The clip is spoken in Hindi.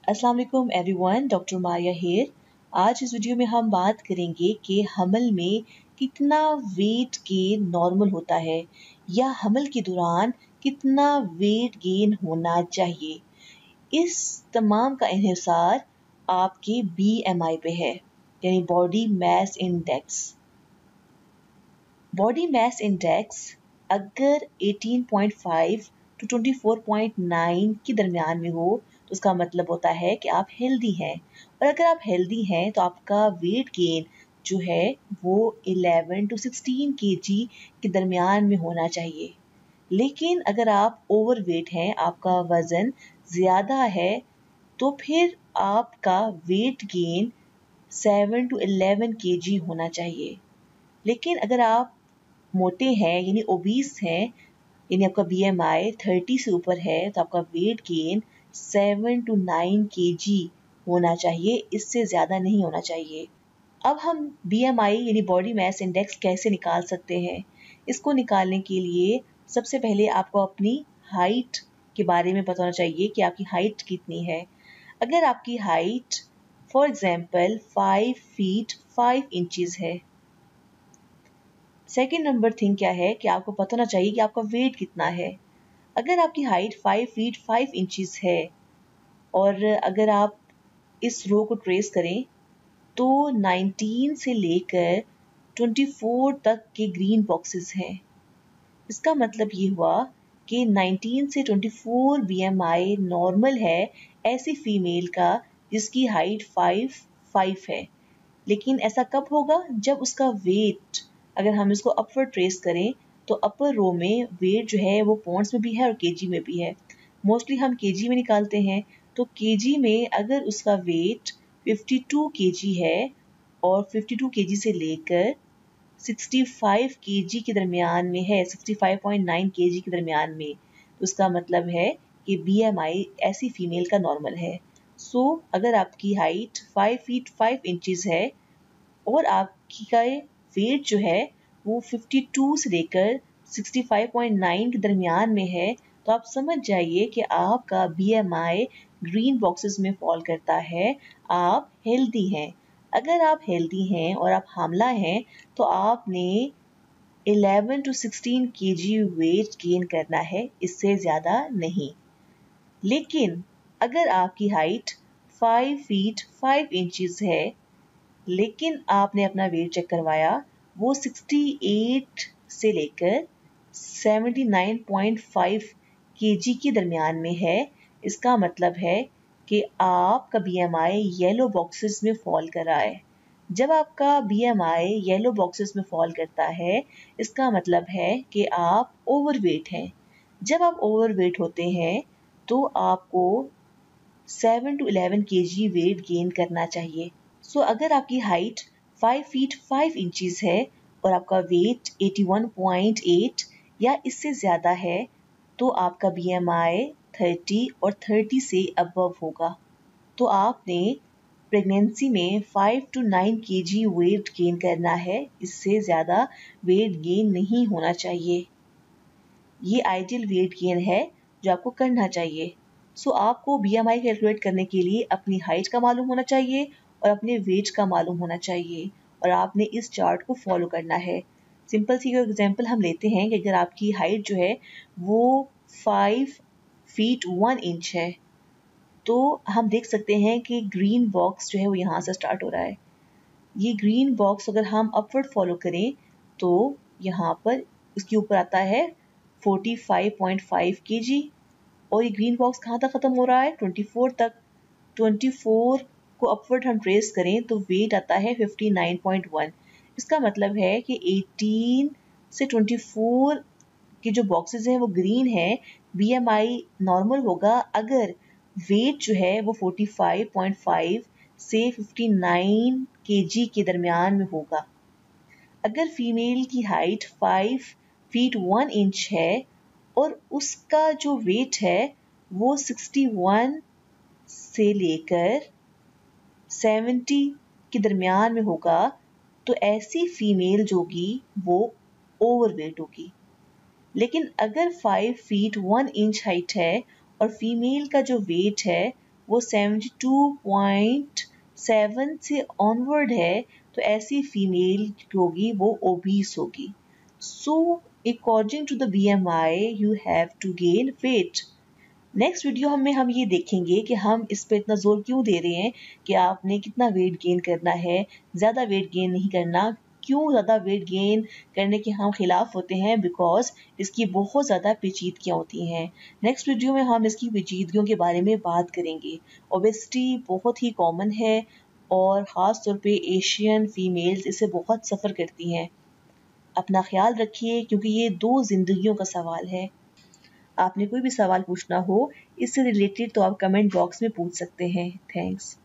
अस्सलाम वालेकुम एवरीवन, डॉक्टर मारिया हेयर। आज इस वीडियो में हम बात करेंगे कि हमल में कितना वेट गेन नॉर्मल होता है या हमल के दौरान कितना वेट गेन होना चाहिए। इस तमाम का इन्हिसार आपके BMI पे है, यानी body mass index. Body mass index अगर 18.5 टू 24.9 के दरमियान में हो तो उसका मतलब होता है कि आप हेल्दी हैं, और अगर आप हेल्दी हैं तो आपका वेट गेन जो है वो 11 टू 16 kg के दरमियान में होना चाहिए। लेकिन अगर आप ओवरवेट हैं, आपका वज़न ज़्यादा है, तो फिर आपका वेट गेन 7 टू 11 kg होना चाहिए। लेकिन अगर आप मोटे हैं यानी ओबीस हैं, यानी आपका BMI 30 से ऊपर है, तो आपका वेट गेन 7 टू 9 kg होना चाहिए, इससे ज़्यादा नहीं होना चाहिए। अब हम BMI यानी बॉडी मास इंडेक्स कैसे निकाल सकते हैं? इसको निकालने के लिए सबसे पहले आपको अपनी हाइट के बारे में पता होना चाहिए कि आपकी हाइट कितनी है। अगर आपकी height for example 5 feet 5 inches है। सेकेंड नंबर थिंग क्या है कि आपको पता होना चाहिए कि आपका वेट कितना है। अगर आपकी हाइट 5 फीट 5 इंचेस है और अगर आप इस रो को ट्रेस करें तो 19 से लेकर 24 तक के ग्रीन बॉक्सेस हैं। इसका मतलब ये हुआ कि 19 से 24 BMI नॉर्मल है ऐसी फीमेल का जिसकी हाइट 5 है। लेकिन ऐसा कब होगा? जब उसका वेट, अगर हम इसको अपवर्ड ट्रेस करें तो अपर रो में वेट जो है वो पॉइंट्स में भी है और केजी में भी है। मोस्टली हम केजी में निकालते हैं, तो केजी में अगर उसका वेट 52 केजी है और 52 केजी से लेकर 65 केजी के दरमियान में है, 65.9 केजी के दरमियान में, तो उसका मतलब है कि BMI ऐसी फीमेल का नॉर्मल है। सो अगर आपकी हाइट 5 फीट 5 इंचेस है और आपकी का वेट जो है वो 52 से लेकर 65.9 के दरमियान में है, तो आप समझ जाइए कि आपका BMI ग्रीन बॉक्सेस में फॉल करता है, आप हेल्दी हैं। अगर आप हेल्दी हैं और आप हामला हैं तो आपने 11 टू 16 kg वेट गेन करना है, इससे ज़्यादा नहीं। लेकिन अगर आपकी हाइट 5 फीट 5 इंचेस है लेकिन आपने अपना वेट चेक करवाया वो 68 से लेकर 79.5 kg के दरमियान में है, इसका मतलब है कि आपका BMI येलो बॉक्सेस में फॉल कर रहा है। जब आपका BMI येलो बॉक्सेस में फॉल करता है, इसका मतलब है कि आप ओवरवेट हैं। जब आप ओवरवेट होते हैं तो आपको 7 टू 11 kg वेट गेन करना चाहिए। सो अगर आपकी हाइट 5 फीट 5 इंचेस है और आपका वेट 81.8 या इससे ज़्यादा है, तो आपका BMI 30 और 30 से अबव होगा। तो आपने प्रेगनेंसी में 5 टू 9 kg वेट गेन करना है, इससे ज़्यादा वेट गेन नहीं होना चाहिए। ये आइडियल वेट गेन है जो आपको करना चाहिए। सो आपको BMI कैलकुलेट करने के लिए अपनी हाइट का मालूम होना चाहिए और अपने वेट का मालूम होना चाहिए, और आपने इस चार्ट को फॉलो करना है। सिंपल सी एग्जांपल हम लेते हैं कि अगर आपकी हाइट जो है वो 5 फीट 1 इंच है, तो हम देख सकते हैं कि ग्रीन बॉक्स जो है वो यहाँ से स्टार्ट हो रहा है। ये ग्रीन बॉक्स अगर हम अपवर्ड फॉलो करें तो यहाँ पर इसके ऊपर आता है 45.5 kg, और ये ग्रीन बॉक्स कहाँ तक ख़त्म हो रहा है? 24 तक। 24 को अपवर्ड हम ट्रेस करें तो वेट आता है 59.1। इसका मतलब है कि 18 से 24 के जो बॉक्सेस हैं वो ग्रीन है। BMI नॉर्मल होगा अगर वेट जो है वो 45.5 से 59 kg के दरमियान में होगा। अगर फीमेल की हाइट 5 फीट 1 इंच है और उसका जो वेट है वो 61 से लेकर 70 के दरमियान में होगा, तो ऐसी फीमेल जो होगी वो ओवरवेट होगी। लेकिन अगर 5 फीट 1 इंच हाइट है और फीमेल का जो वेट है वो 72.7 से ऑनवर्ड है, तो ऐसी फीमेल होगी वो ओबीस होगी। So according to the BMI you have to gain weight. Next video में हम ये देखेंगे कि हम इस पे इतना जोर क्यों दे रहे हैं कि आपने कितना वेट गेन करना है, ज़्यादा वेट गेन नहीं करना। क्यों ज़्यादा वेट गेन करने के हम खिलाफ होते हैं? बिकॉज इसकी बहुत ज़्यादा पेचीदगियाँ होती हैं। नेक्स्ट वीडियो में हम इसकी पेचीदगियों के बारे में बात करेंगे। ओबेसिटी बहुत ही कॉमन है और ख़ास तौर पे एशियन फीमेल्स इससे बहुत सफ़र करती हैं। अपना ख्याल रखिए क्योंकि ये 2 ज़िंदगियों का सवाल है। आपने कोई भी सवाल पूछना हो इससे रिलेटेड तो आप कमेंट बॉक्स में पूछ सकते हैं। थैंक्स।